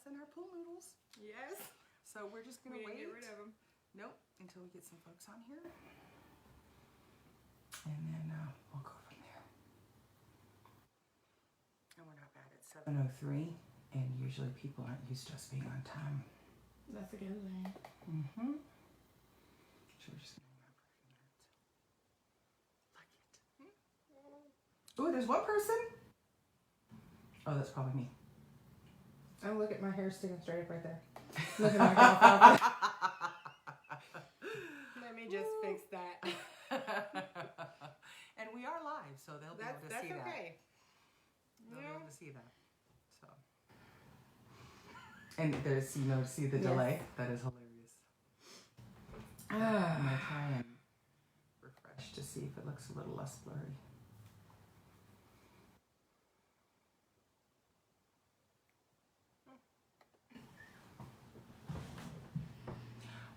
and our pool noodles. Yes. So we're just going to wait. Get rid of them. Nope, until we get some folks on here. And then we'll go from there. And we're not bad at 7:03, and usually people aren't used to us being on time. That's a good thing. Mm-hmm. So we're just going to hang out for a few minutes. Like it. Ooh, there's one person. Oh, that's probably me. Oh, look at my hair sticking straight up right there. Look at my hair. Let me just fix that. And we are live, so they'll be able to see that. That's okay. They'll be able to see that. So. And there's, see the delay? That is hilarious. I'm going to try and refresh to see if it looks a little less blurry.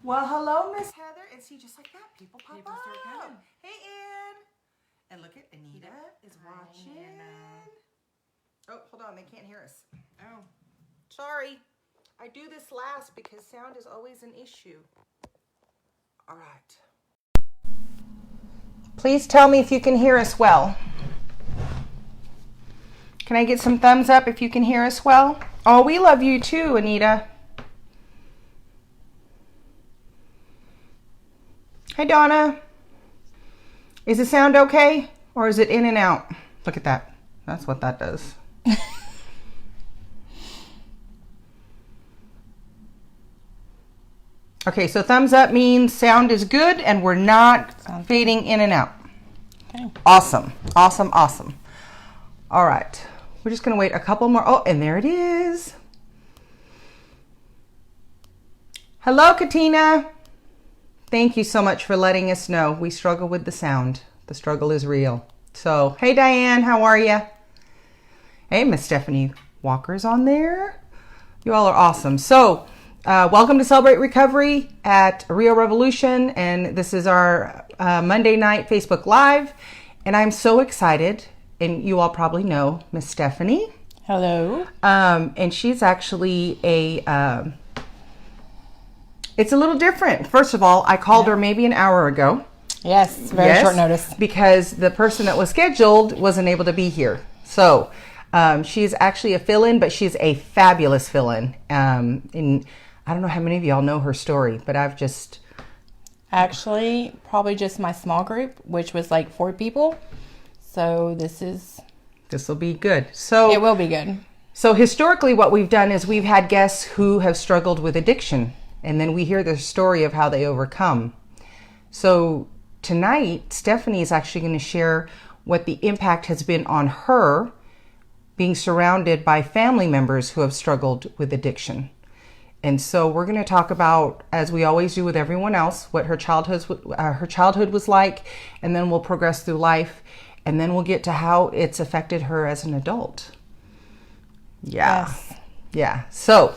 Well, hello, Miss Heather. And see, just like that, people pop People up. start coming. Hey, Ann. And look at Anita is watching. Oh, hold on. They can't hear us. Oh. Sorry. I do this last because sound is always an issue. All right. Please tell me if you can hear us well. Can I get some thumbs up if you can hear us well? Oh, we love you too, Anita. Hi, Donna. Is the sound okay? Or is it in and out? Look at that. That's what that does. Okay, so thumbs up means sound is good and we're not fading in and out. Okay. Awesome. Awesome, awesome. All right. We're just going to wait a couple more. Oh, and there it is. Hello, Katina. Thank you so much for letting us know. We struggle with the sound. The struggle is real. So, hey, Diane, how are you? Hey, Miss Stephanie Walker's on there. You all are awesome. So, welcome to Celebrate Recovery at RIO Revolution. And this is our Monday night Facebook Live. And I'm so excited. And you all probably know Miss Stephanie. Hello. And she's actually it's a little different. First of all, I called her maybe an hour ago. Yes, very short notice. Because the person that was scheduled wasn't able to be here. So she's actually a fill-in, but she's a fabulous fill-in. And I don't know how many of y'all know her story, but I've just... Actually, probably just my small group, which was like 4 people. So this will be good. So it will be good. So historically what we've done is we've had guests who have struggled with addiction. And then we hear their story of how they overcome. So tonight, Stephanie is actually going to share what the impact has been on her being surrounded by family members who have struggled with addiction. And so we're going to talk about, as we always do with everyone else, what her childhood was like, and then we'll progress through life, and then we'll get to how it's affected her as an adult. Yeah. Yes. Yeah. So...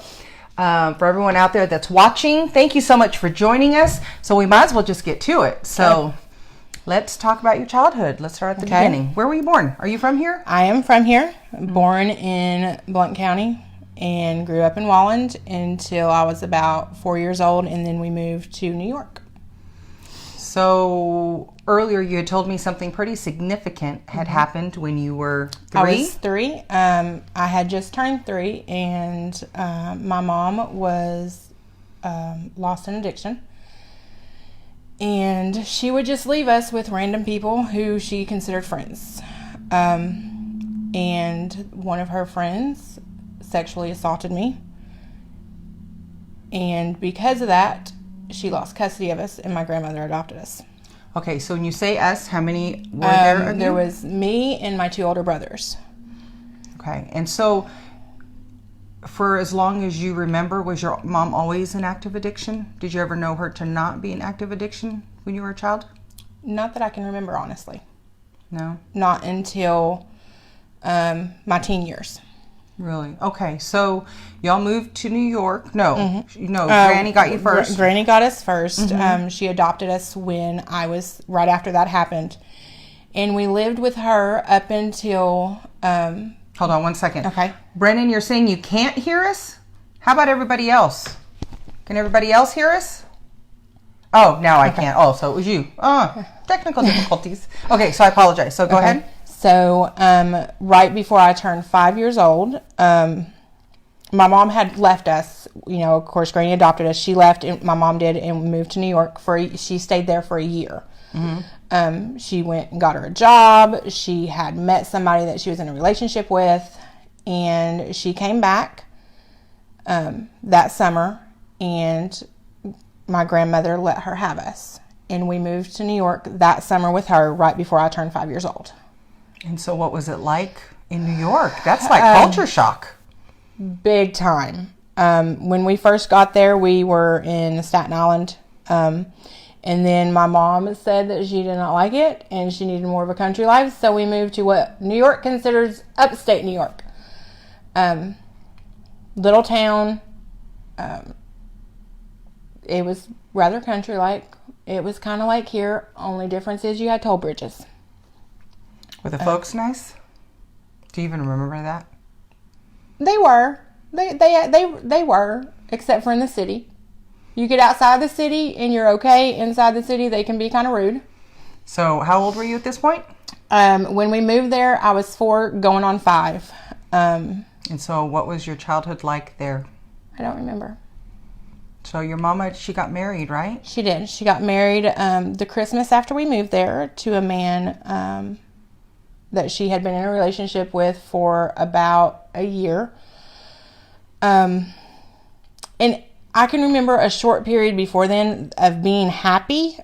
for everyone out there that's watching, thank you so much for joining us. So we might as well just get to it. So let's talk about your childhood. Let's start at the beginning. Where were you born? Are you from here? I am from here, born in Blount County, and grew up in Walland until I was about 4 years old, and then we moved to New York. So earlier you had told me something pretty significant had happened when you were 3. I was 3. I had just turned 3, and my mom was lost in addiction. And she would just leave us with random people who she considered friends. And one of her friends sexually assaulted me. And because of that, she lost custody of us, and my grandmother adopted us. Okay, so when you say us, how many were there? There was me and my 2 older brothers. Okay, and so for as long as you remember, was your mom always in active addiction? Did you ever know her to not be in active addiction when you were a child? Not that I can remember, honestly. No? Not until my teen years. Really? Okay, so y'all moved to New York. No, Granny got you first. Granny got us first. She adopted us when right after that happened. And we lived with her up until... Hold on one second. Okay. Brennan, you're saying you can't hear us? How about everybody else? Can everybody else hear us? Oh, now I can't. Oh, so it was you. Technical difficulties. Okay, so I apologize. So go ahead. So right before I turned 5 years old, my mom had left us. You know, of course, Granny adopted us. She left, and my mom did, and we moved to New York. She stayed there for a year. Mm-hmm. She went and got her a job. She had met somebody that she was in a relationship with, and she came back that summer, and my grandmother let her have us. And we moved to New York that summer with her right before I turned 5 years old. And so what was it like in New York? That's like culture shock. Big time. When we first got there, we were in Staten Island. And then my mom said that she did not like it and she needed more of a country life. So we moved to what New York considers upstate New York. Little town. It was rather country-like. It was kind of like here. Only difference is you had toll bridges. Were the folks nice? Do you even remember that? They were. They were, except for in the city. You get outside the city and you're okay. Inside the city, they can be kind of rude. So how old were you at this point? When we moved there, I was 4 going on 5. And so what was your childhood like there? I don't remember. So your mama, she got married, right? She did. She got married the Christmas after we moved there to a man that she had been in a relationship with for about a year. And I can remember a short period before then of being happy.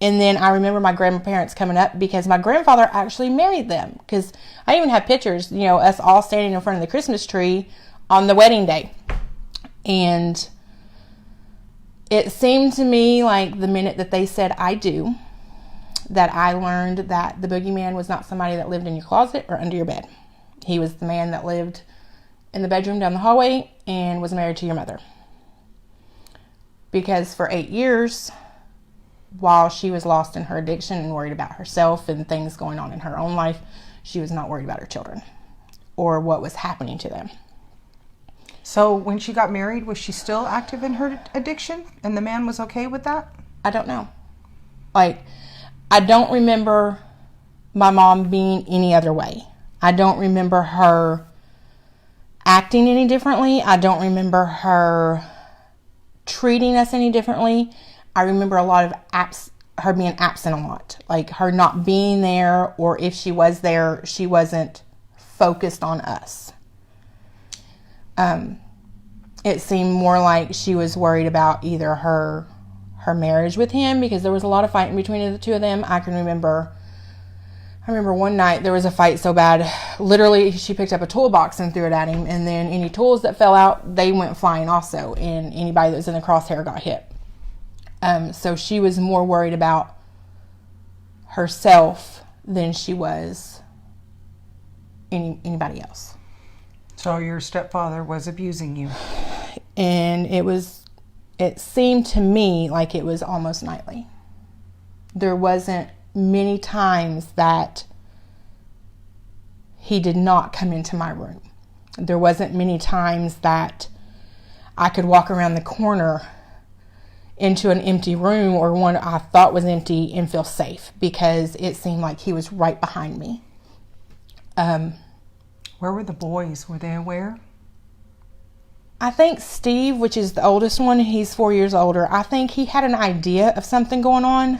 And then I remember my grandparents coming up because my grandfather actually married them. Because I even have pictures, you know, us all standing in front of the Christmas tree on the wedding day. And it seemed to me like the minute that they said I do, that I learned that the boogeyman was not somebody that lived in your closet or under your bed. He was the man that lived in the bedroom down the hallway and was married to your mother. Because for 8 years, while she was lost in her addiction and worried about herself and things going on in her own life, she was not worried about her children or what was happening to them. So when she got married, was she still active in her addiction and the man was okay with that? I don't know. Like, I don't remember my mom being any other way. I don't remember her acting any differently. I don't remember her treating us any differently. I remember a lot of her being absent a lot. Like her not being there, or if she was there, she wasn't focused on us. It seemed more like she was worried about either her marriage with him, because there was a lot of fighting between the two of them. I remember one night there was a fight so bad, literally she picked up a toolbox and threw it at him, and then any tools that fell out, they went flying also, and anybody that was in the crosshair got hit. So she was more worried about herself than she was anybody else. So your stepfather was abusing you. And it seemed to me like it was almost nightly. There wasn't many times that he did not come into my room. There wasn't many times that I could walk around the corner into an empty room or one I thought was empty and feel safe, because it seemed like he was right behind me. Where were the boys? Were they aware? I think Steve, which is the oldest one, he's 4 years older. I think he had an idea of something going on,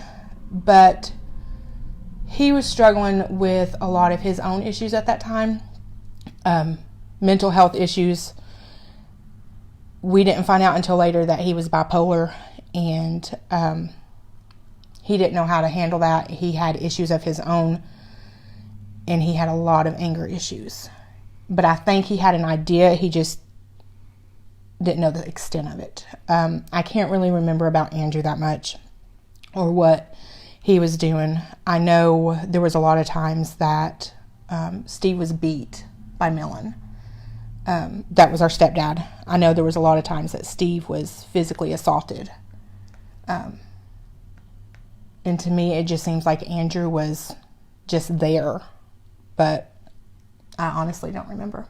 but he was struggling with a lot of his own issues at that time. Mental health issues. We didn't find out until later that he was bipolar, and he didn't know how to handle that. He had issues of his own, and he had a lot of anger issues. But I think he had an idea. He just didn't know the extent of it. I can't really remember about Andrew that much or what he was doing. I know there was a lot of times that Steve was beat by Millen. That was our stepdad. I know there was a lot of times that Steve was physically assaulted. And to me, it just seems like Andrew was just there. But I honestly don't remember.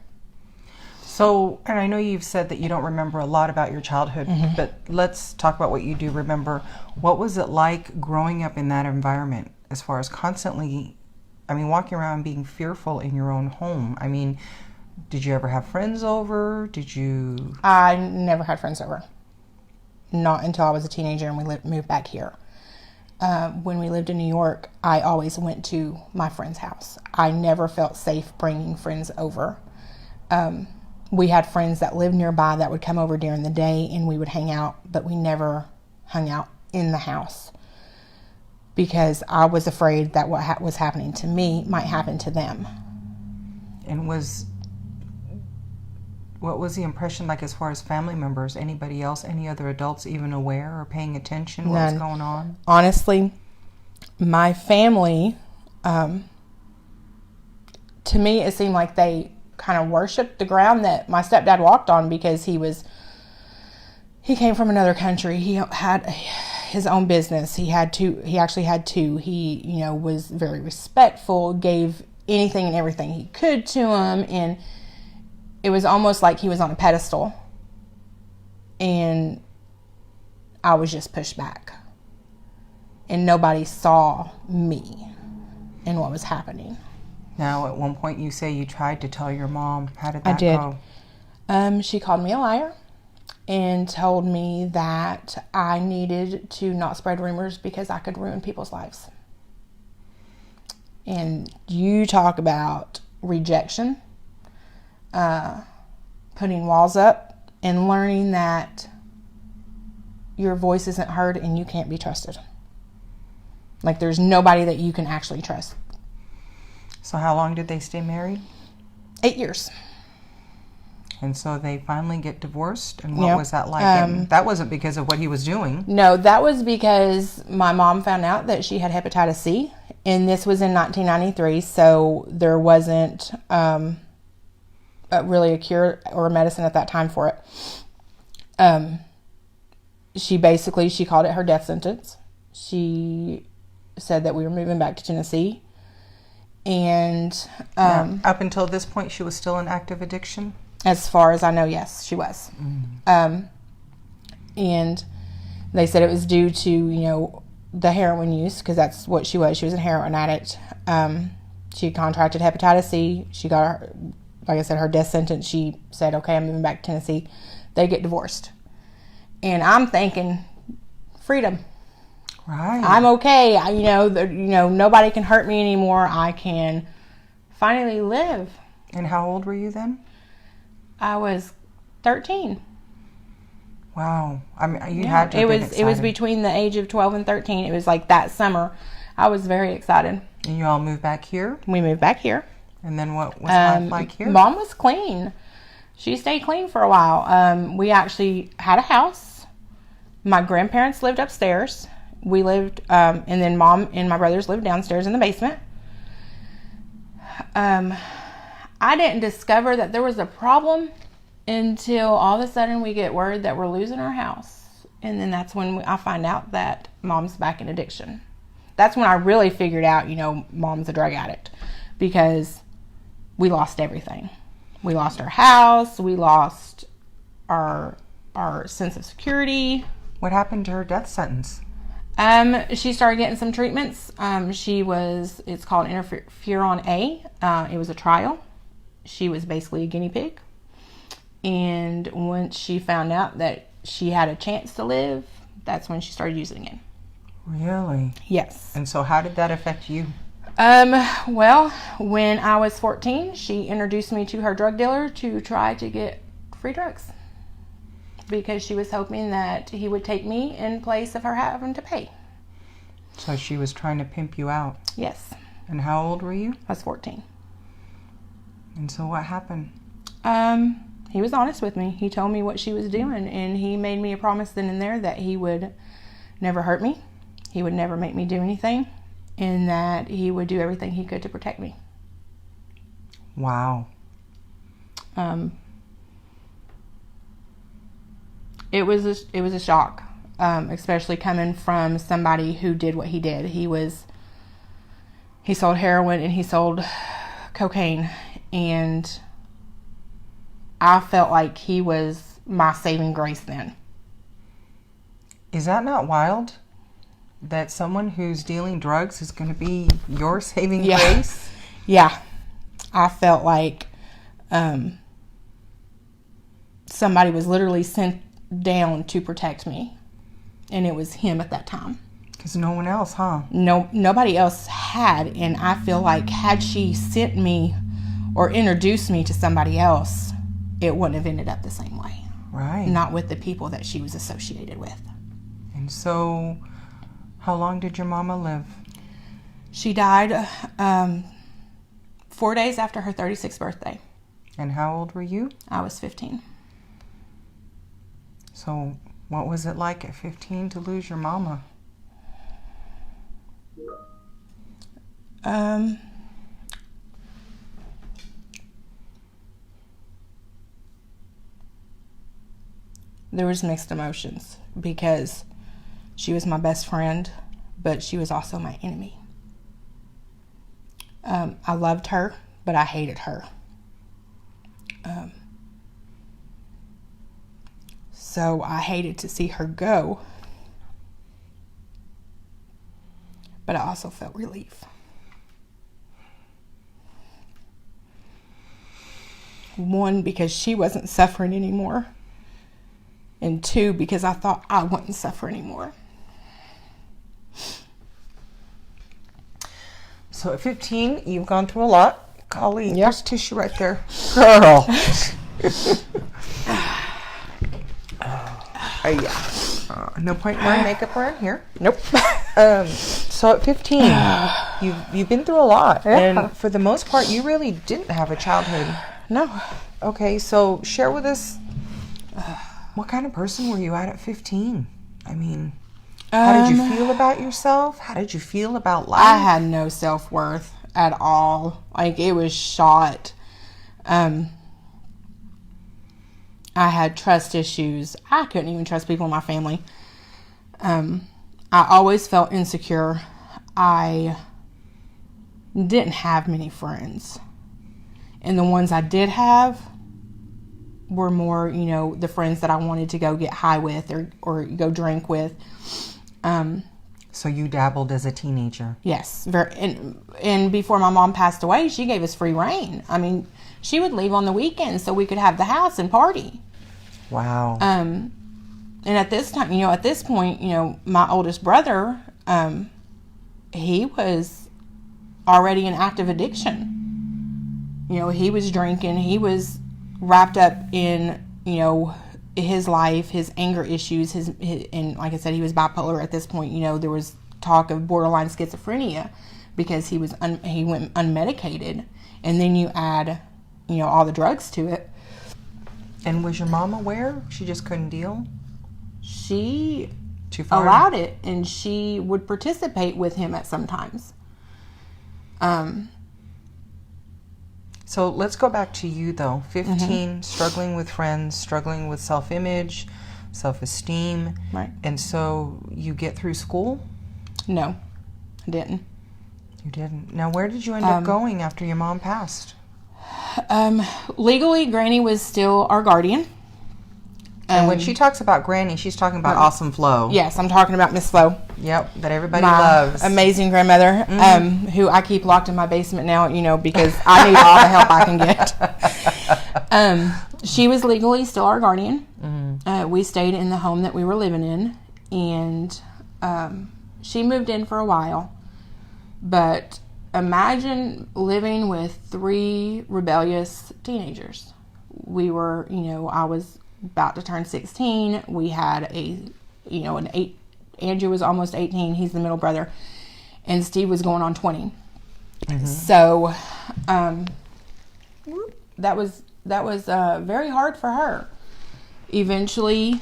So, and I know you've said that you don't remember a lot about your childhood, but let's talk about what you do remember. What was it like growing up in that environment as far as constantly, walking around being fearful in your own home? Did you ever have friends over? I never had friends over. Not until I was a teenager and we moved back here. When we lived in New York, I always went to my friend's house. I never felt safe bringing friends over. We had friends that lived nearby that would come over during the day and we would hang out, but we never hung out in the house because I was afraid that what was happening to me might happen to them. And what was the impression like as far as family members, anybody else, any other adults even aware or paying attention? What was going on? Honestly, my family, to me, it seemed like they kind of worshipped the ground that my stepdad walked on because he came from another country. He had his own business. He actually had two. He, was very respectful, gave anything and everything he could to him, and it was almost like he was on a pedestal and I was just pushed back and nobody saw me and what was happening. Now, at one point you say you tried to tell your mom. How did that go? She called me a liar and told me that I needed to not spread rumors because I could ruin people's lives. And you talk about rejection, putting walls up, and learning that your voice isn't heard and you can't be trusted. Like there's nobody that you can actually trust. So how long did they stay married? 8 years. And so they finally get divorced? And what was that like? And that wasn't because of what he was doing. No, that was because my mom found out that she had hepatitis C. And this was in 1993, so there wasn't really a cure or a medicine at that time for it. She called it her death sentence. She said that we were moving back to Tennessee. And up until this point, she was still in active addiction? As far as I know, yes, she was. And they said it was due to, the heroin use, because that's what she was. She was a heroin addict. She contracted hepatitis C. She got, like I said, her death sentence. She said, okay, I'm moving back to Tennessee. They get divorced. And I'm thinking, freedom. Right. I'm okay. Nobody can hurt me anymore. I can finally live. And how old were you then? I was 13. Wow. You had to. It was between the age of 12 and 13. It was like that summer. I was very excited. And you all moved back here? We moved back here. And then what was life like here? Mom was clean. She stayed clean for a while. We actually had a house. My grandparents lived upstairs. We lived, and then Mom and my brothers lived downstairs in the basement. I didn't discover that there was a problem until all of a sudden we get word that we're losing our house. And then that's when I find out that Mom's back in addiction. That's when I really figured out, Mom's a drug addict, because we lost everything. We lost our house. We lost our sense of security. What happened to her death sentence? She started getting some treatments. It's called interferon A. It was a trial. She was basically a guinea pig. And once she found out that she had a chance to live, that's when she started using it. Really? Yes. And so how did that affect you? Well, when I was 14, she introduced me to her drug dealer to try to get free drugs, because she was hoping that he would take me in place of her having to pay. So she was trying to pimp you out? Yes. And how old were you? I was 14. And so what happened? He was honest with me. He told me what she was doing, and he made me a promise then and there that he would never hurt me. He would never make me do anything, and that he would do everything he could to protect me. Wow. It was a shock, especially coming from somebody who did what he did. He sold heroin and he sold cocaine, and I felt like he was my saving grace then. Is that not wild? That someone who's dealing drugs is going to be your saving grace? Yeah. I felt like somebody was literally sent down to protect me. And it was him at that time. Because no one else, huh? No, nobody else had. And I feel like had she sent me or introduced me to somebody else, it wouldn't have ended up the same way. Right. Not with the people that she was associated with. And so, how long did your mama live? She died 4 days after her 36th birthday. And how old were you? I was 15. So, what was it like at 15 to lose your mama? There was mixed emotions because she was my best friend, but she was also my enemy. I loved her, but I hated her. So I hated to see her go, but I also felt relief. One, because she wasn't suffering anymore. And two, because I thought I wouldn't suffer anymore. So at 15, you've gone through a lot. Golly, Yep. there's tissue right there. Girl. No point wearing makeup around here. Nope. So at 15, you've been through a lot. Yeah. And for the most part, you really didn't have a childhood. No. Okay, so share with us, what kind of person were you at 15? I mean, how did you feel about yourself? How did you feel about life? I had no self-worth at all. Like, it was shot. I had trust issues. I couldn't even trust people in my family. I always felt insecure. I didn't have many friends. And the ones I did have were more, the friends that I wanted to go get high with or go drink with. So you dabbled as a teenager. Yes. And before my mom passed away, she gave us free reign. I mean, she would leave on the weekends so we could have the house and party. Wow. And at this time, at this point, my oldest brother, he was already in active addiction. He was drinking. He was wrapped up in, his life, his anger issues, and like I said, he was bipolar at this point. There was talk of borderline schizophrenia because he went unmedicated, and then you add, all the drugs to it. And was your mom aware? She just couldn't deal? She Too far? allowed it, and she would participate with him at some times. So let's go back to you, though. 15, struggling with friends, struggling with self-image, self-esteem. Right. And so you get through school? No, I didn't. You didn't. Now, where did you end up going after your mom passed? Legally, Granny was still our guardian. And when she talks about Granny, she's talking about Awesome Flo. Yes, I'm talking about Miss Flo. Yep, that everybody My loves. amazing grandmother, who I keep locked in my basement now, because I need all the help I can get. She was legally still our guardian. We stayed in the home that we were living in, and she moved in for a while. But imagine living with 3 rebellious teenagers. We were, I was about to turn 16. We had an 8. Andrew was almost 18. He's the middle brother, and Steve was going on 20. So that was very hard for her. Eventually,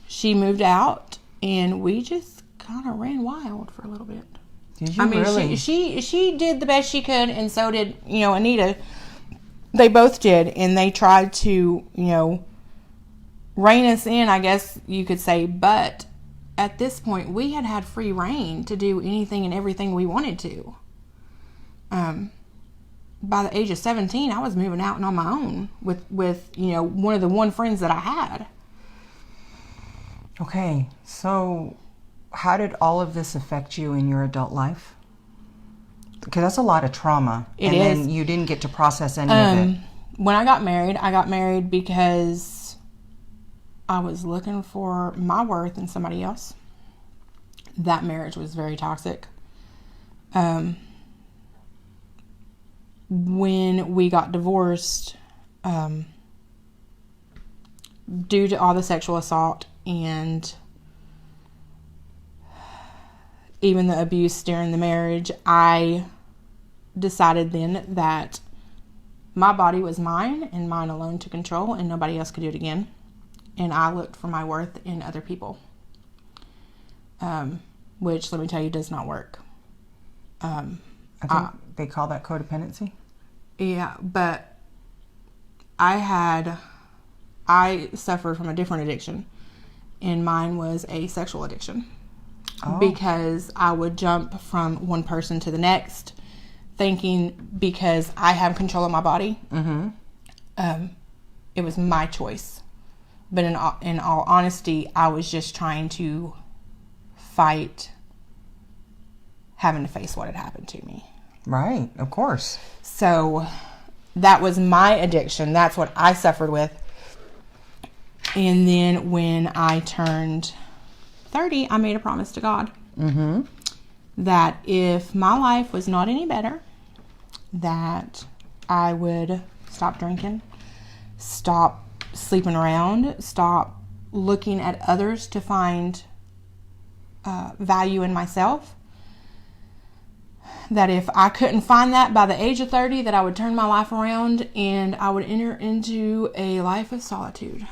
she moved out, and we just kind of ran wild for a little bit. Did you really? She did the best she could, and so did Anita. They both did, and they tried to rein us in, I guess you could say. But at this point, we had free reign to do anything and everything we wanted to. by the age of 17, I was moving out and on my own with one of the one friends that I had. Okay, so how did all of this affect you in your adult life? Because that's a lot of trauma. It and is. then you didn't get to process any of it. When I got married because I was looking for my worth in somebody else. That marriage was very toxic. When we got divorced, due to all the sexual assault and even the abuse during the marriage, I decided then that my body was mine and mine alone to control, and nobody else could do it again. And I looked for my worth in other people, which, let me tell you, does not work. I think they call that codependency. Yeah, but I suffered from a different addiction, and mine was a sexual addiction. Oh. Because I would jump from one person to the next, thinking because I have control of my body, it was my choice. But in all honesty, I was just trying to fight having to face what had happened to me. Right, of course. So that was my addiction. That's what I suffered with. And then when I turned 30, I made a promise to God that if my life was not any better, that I would stop drinking, stop sleeping around, stop looking at others to find value in myself. That if I couldn't find that by the age of 30, that I would turn my life around and I would enter into a life of solitude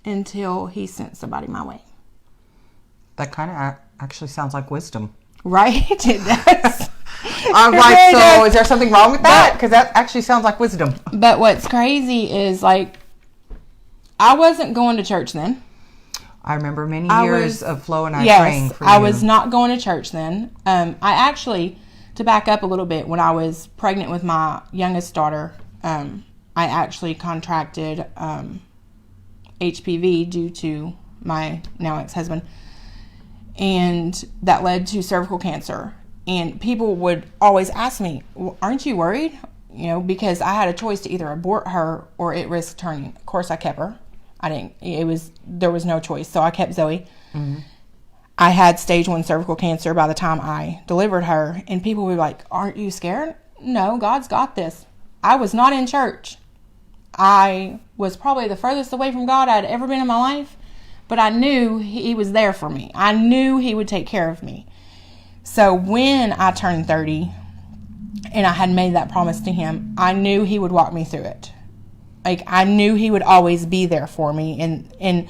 until He sent somebody my way. That kind of actually sounds like wisdom. Right? It does. I'm like, so is there something wrong with that? Because that actually sounds like wisdom. But what's crazy is, like, I wasn't going to church then. I remember many years of Flo and I praying for you. Yes, I was not going to church then. I actually, to back up a little bit, when I was pregnant with my youngest daughter, I actually contracted HPV due to my now ex-husband. And that led to cervical cancer. And people would always ask me, well, aren't you worried? You know, because I had a choice to either abort her or it risked turning. Of course, I kept her. There was no choice. So I kept Zoe. I had stage 1 cervical cancer by the time I delivered her. And people were like, aren't you scared? No, God's got this. I was not in church. I was probably the furthest away from God I'd ever been in my life. But I knew He was there for me. I knew He would take care of me. So when I turned 30 and I had made that promise to Him, I knew He would walk me through it. Like, I knew He would always be there for me. And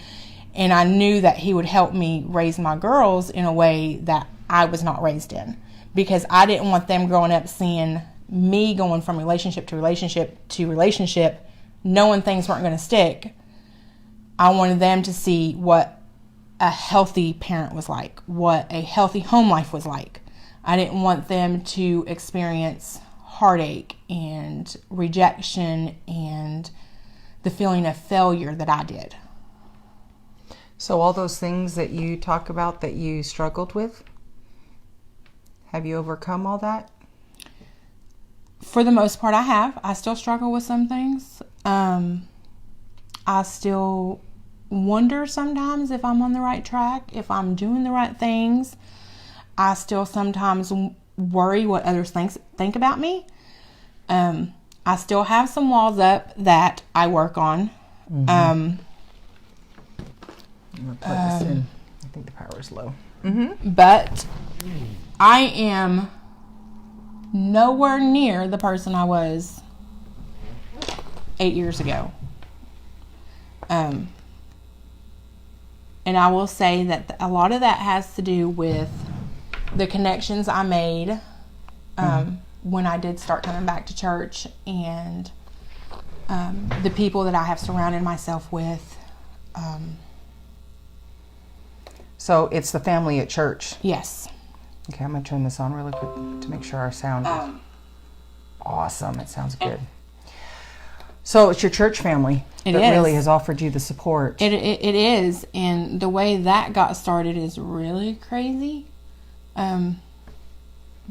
I knew that He would help me raise my girls in a way that I was not raised in. Because I didn't want them growing up seeing me going from relationship to relationship to relationship, knowing things weren't going to stick. I wanted them to see what a healthy parent was like, what a healthy home life was like. I didn't want them to experience heartache and rejection and the feeling of failure that I did. So all those things that you talk about that you struggled with, have you overcome all that? For the most part, I have. I still struggle with some things. I still wonder sometimes if I'm on the right track, if I'm doing the right things. I still sometimes worry what others think about me. I still have some walls up that I work on. I'm going to plug this in. I think the power is low. But I am nowhere near the person I was 8 years ago. And I will say that a lot of that has to do with the connections I made when I did start coming back to church, and the people that I have surrounded myself with. So it's the family at church? Yes. Okay, I'm going to turn this on really quick to make sure our sound Awesome. It sounds good. So it's your church family that really has offered you the support. It is, and the way that got started is really crazy.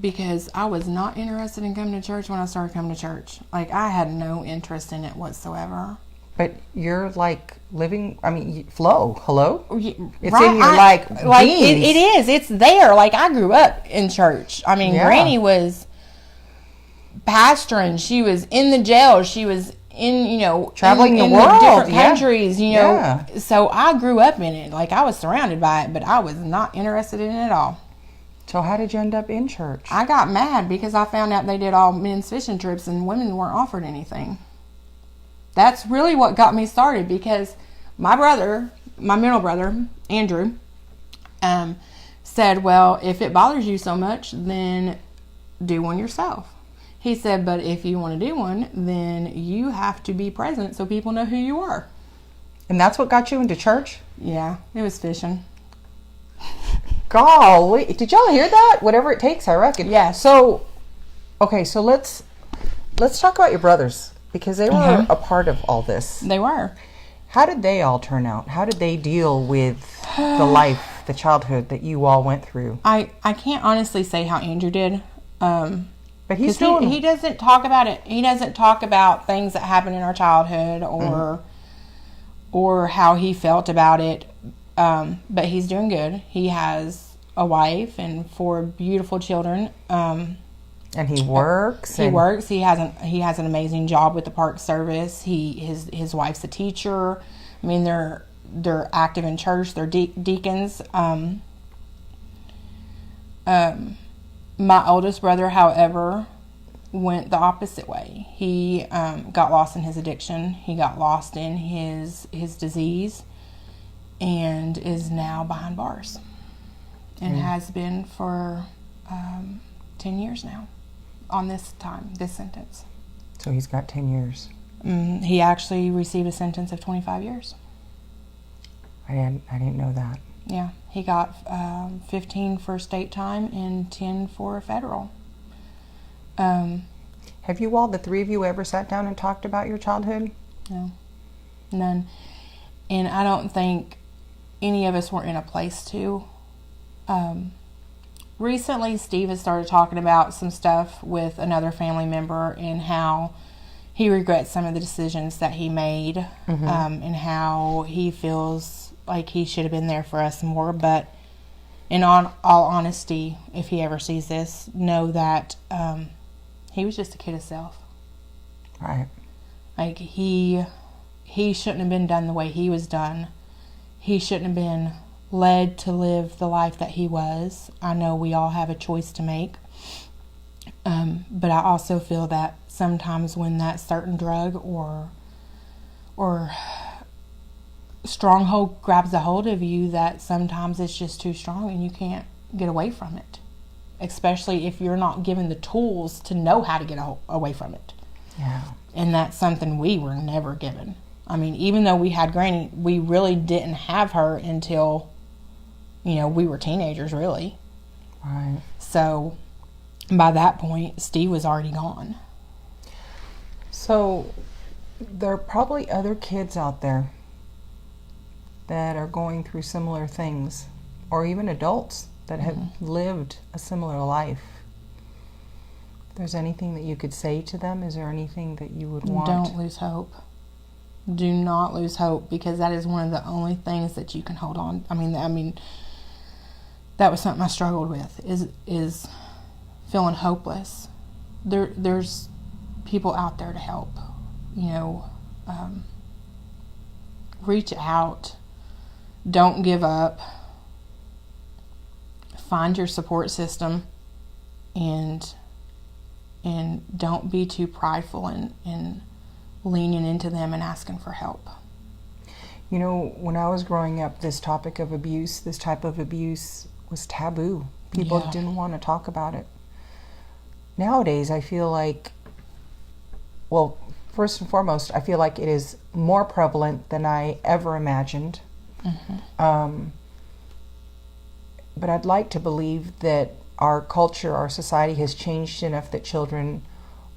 Because I was not interested in coming to church when I started coming to church. Like, I had no interest in it whatsoever. But you're like living, flow. Hello? It's Right, in your genes. it is. It's there. Like, I grew up in church. I mean, Granny was pastoring. She was in the jail. She was in, traveling in the world, different countries, Yeah. So I grew up in it. Like, I was surrounded by it, but I was not interested in it at all. So how did you end up in church? I got mad because I found out they did all men's fishing trips and women weren't offered anything. That's really what got me started, because my middle brother, Andrew, said, well, if it bothers you so much, then do one yourself. He said, but if you want to do one, then you have to be present so people know who you are. And that's what got you into church? Yeah, it was fishing. Golly, did y'all hear that? Whatever it takes, I reckon. Yeah. So, okay, so let's talk about your brothers, because they were a part of all this. They were. How did they all turn out? How did they deal with the life, the childhood that you all went through? I can't honestly say how Andrew did. But he's still... He doesn't talk about it. He doesn't talk about things that happened in our childhood or how he felt about it. But he's doing good. He has a wife and 4 beautiful children. And he works. He works. He has an amazing job with the Park Service. His wife's a teacher. I mean, they're active in church. They're deacons. My oldest brother, however, went the opposite way. He got lost in his addiction. He got lost in his disease, and is now behind bars, and has been for 10 years now on this sentence. So he's got 10 years. He actually received a sentence of 25 years. I didn't know that. Yeah, he got 15 for state time and 10 for federal. Have you all, the 3 of you, ever sat down and talked about your childhood? No, none. And I don't think any of us were in a place to. Recently, Steve has started talking about some stuff with another family member and how he regrets some of the decisions that he made, and how he feels like he should have been there for us more. But in all honesty, if he ever sees this, know that he was just a kid himself. Right. Like, he shouldn't have been done the way he was done. He shouldn't have been led to live the life that he was. I know we all have a choice to make. But I also feel that sometimes when that certain drug or stronghold grabs a hold of you, that sometimes it's just too strong and you can't get away from it. Especially if you're not given the tools to know how to get away from it. Yeah. And that's something we were never given. I mean, even though we had Granny, we really didn't have her until, we were teenagers, really. Right. So by that point, Steve was already gone. So there are probably other kids out there that are going through similar things, or even adults that have lived a similar life. If there's anything that you could say to them, is there anything that you would want? Don't lose hope. Do not lose hope, because that is one of the only things that you can hold on. I mean, that was something I struggled with, is feeling hopeless. There's people out there to help. Reach out. Don't give up. Find your support system, and don't be too prideful in leaning into them and asking for help. When I was growing up, this topic of abuse, this type of abuse, was taboo. People didn't want to talk about it. Nowadays, I feel like, well, first and foremost, I feel like it is more prevalent than I ever imagined. But I'd like to believe that our culture, our society has changed enough that children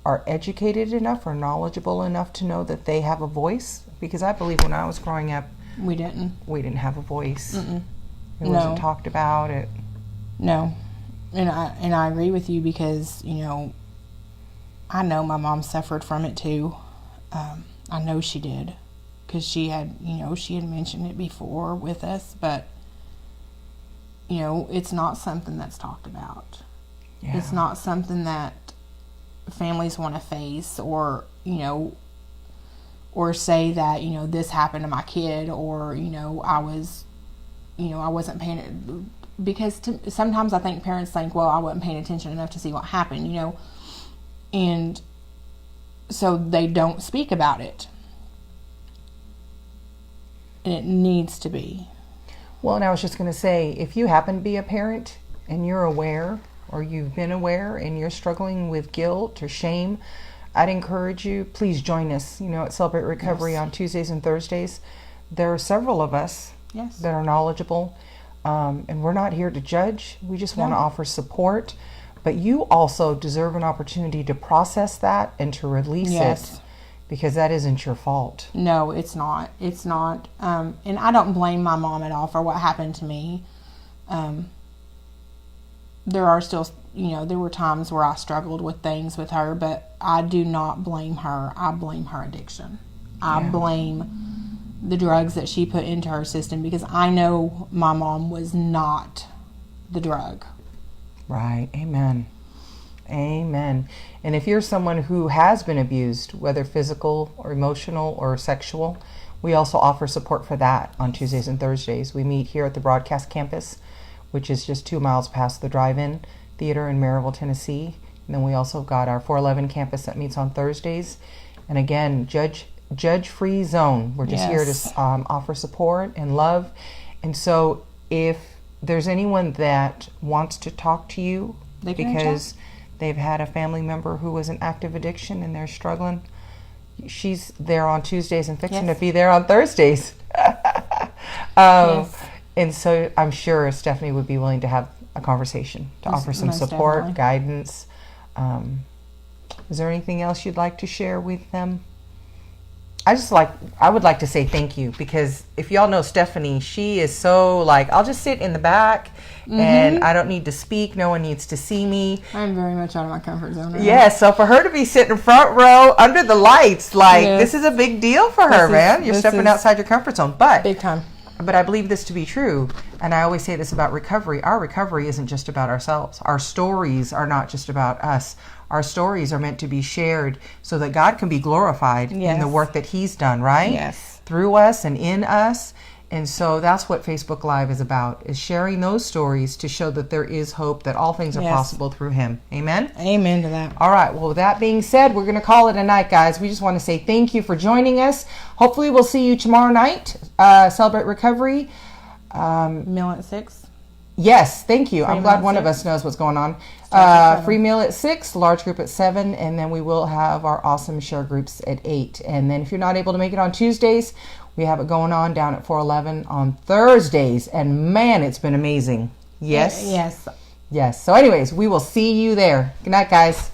are educated enough or knowledgeable enough to know that they have a voice. Because I believe when I was growing up, We didn't. we didn't have a voice. Mm-mm. It wasn't talked about. No. And I agree with you because, I know my mom suffered from it too. I know she did because she had mentioned it before with us, but, it's not something that's talked about. Yeah. It's not something that families want to face or say that, this happened to my kid or, I wasn't paying it. Because sometimes I think parents think, well, I wasn't paying attention enough to see what happened, and so they don't speak about it. And it needs to be. Well, and I was just going to say, if you happen to be a parent and you're aware or you've been aware and you're struggling with guilt or shame, I'd encourage you, please join us, at Celebrate Recovery on Tuesdays and Thursdays. There are several of us that are knowledgeable, and we're not here to judge. We just want to offer support. But you also deserve an opportunity to process that and to release it, because that isn't your fault. No, it's not. It's not. And I don't blame my mom at all for what happened to me. There are still, there were times where I struggled with things with her, but I do not blame her. I blame her addiction. I blame the drugs that she put into her system because I know my mom was not the drug. Right. Amen. Amen. And if you're someone who has been abused, whether physical or emotional or sexual, we also offer support for that on Tuesdays and Thursdays. We meet here at the Broadcast Campus, which is just 2 miles past the Drive-In Theater in Maryville, Tennessee. And then we also got our 411 campus that meets on Thursdays. And again, judge-free zone. We're just here to offer support and love. And so if there's anyone that wants to talk to you because they've had a family member who was in active addiction and they're struggling, she's there on Tuesdays and fixing to be there on Thursdays. And so I'm sure Stephanie would be willing to have a conversation to offer some support, guidance. Is there anything else you'd like to share with them? I would like to say thank you, because if y'all know Stephanie, she is so I'll just sit in the back and I don't need to speak. No one needs to see me. I'm very much out of my comfort zone right now. So for her to be sitting front row under the lights, this is a big deal for her, man. You're stepping outside your comfort zone. But big time. But I believe this to be true, and I always say this about recovery. Our recovery isn't just about ourselves. Our stories are not just about us. Our stories are meant to be shared so that God can be glorified in the work that He's done, right? Yes. Through us and in us. And so that's what Facebook Live is about, is sharing those stories to show that there is hope, that all things are possible through Him. Amen? Amen to that. All right. Well, with that being said, we're going to call it a night, guys. We just want to say thank you for joining us. Hopefully we'll see you tomorrow night. Celebrate Recovery. Meal at 6. Yes, thank you. Free I'm glad meal one at of us knows what's going on. 7. Free meal at 6, large group at 7, and then we will have our awesome share groups at 8. And then if you're not able to make it on Tuesdays, we have it going on down at 411 on Thursdays. And man, it's been amazing. Yes? Yes. Yes. So anyways, we will see you there. Good night, guys.